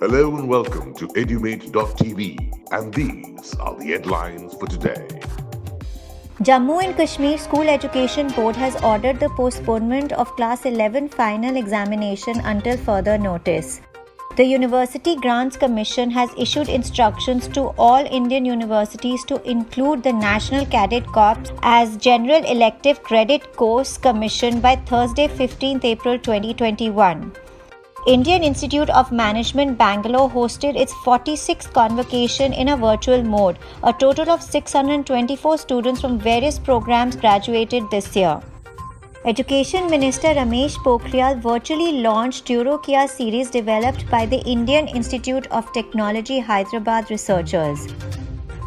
Hello and welcome to Edumate.tv, and these are the headlines for today. Jammu and Kashmir School Education Board has ordered the postponement of Class 11 final examination until further notice. The University Grants Commission has issued instructions to all Indian universities to include the National Cadet Corps as General Elective Credit Course Commission by Thursday, 15th April 2021. Indian Institute of Management Bangalore hosted its 46th convocation in a virtual mode. A total of 624 students from various programs graduated this year. Education Minister Ramesh Pokhriyal virtually launched Eurokia series developed by the Indian Institute of Technology Hyderabad researchers.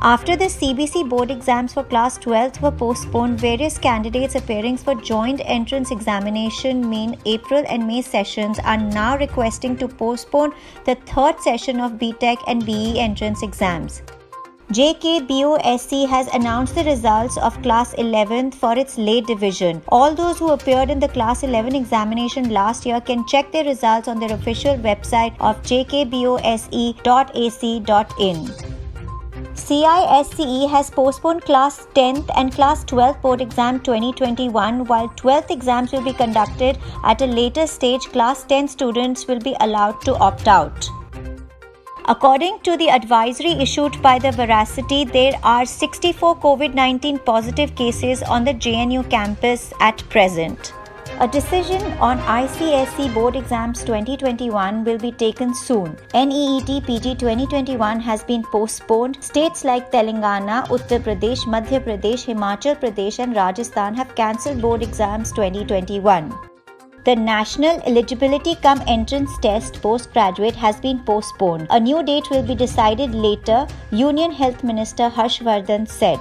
After the CBC board exams for class 12th were postponed, various candidates appearing for joint entrance examination main April and May sessions are now requesting to postpone the third session of BTech and BE entrance exams. JKBOSC has announced the results of Class 11th for its late division. All those who appeared in the Class 11 examination last year can check their results on their official website of jkbosce.ac.in. CISCE has postponed Class 10th and Class 12th Board Exam 2021, while 12th exams will be conducted at a later stage. Class 10 students will be allowed to opt out. According to the advisory issued by the Veracity, there are 64 COVID-19 positive cases on the JNU campus at present. A decision on ICSE Board Exams 2021 will be taken soon. NEET PG 2021 has been postponed. States like Telangana, Uttar Pradesh, Madhya Pradesh, Himachal Pradesh and Rajasthan have cancelled Board Exams 2021. The National Eligibility Cum Entrance Test Postgraduate has been postponed. A new date will be decided later, Union Health Minister Harshvardhan said.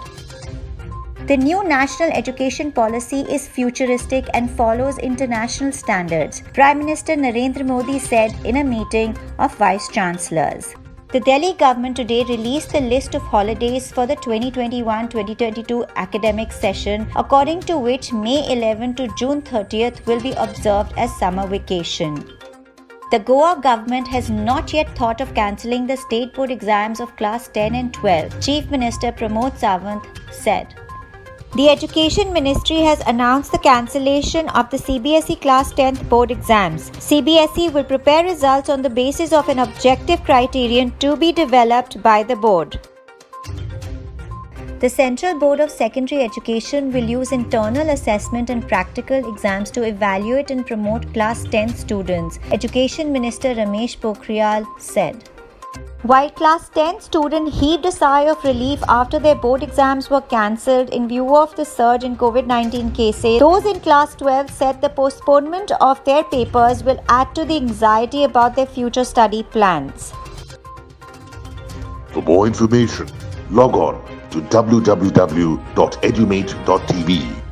The new national education policy is futuristic and follows international standards, Prime Minister Narendra Modi said in a meeting of Vice Chancellors. The Delhi government today released the list of holidays for the 2021-2022 academic session, according to which May 11 to June 30th will be observed as summer vacation. The Goa government has not yet thought of cancelling the state board exams of class 10 and 12, Chief Minister Pramod Sawant said. The Education Ministry has announced the cancellation of the CBSE Class 10th board exams. CBSE will prepare results on the basis of an objective criterion to be developed by the board. The Central Board of Secondary Education will use internal assessment and practical exams to evaluate and promote Class 10 students, Education Minister Ramesh Pokhriyal said. While Class 10 students heaved a sigh of relief after their board exams were cancelled in view of the surge in COVID-19 cases, those in Class 12 said the postponement of their papers will add to the anxiety about their future study plans. For more information, log on to www.edumate.tv.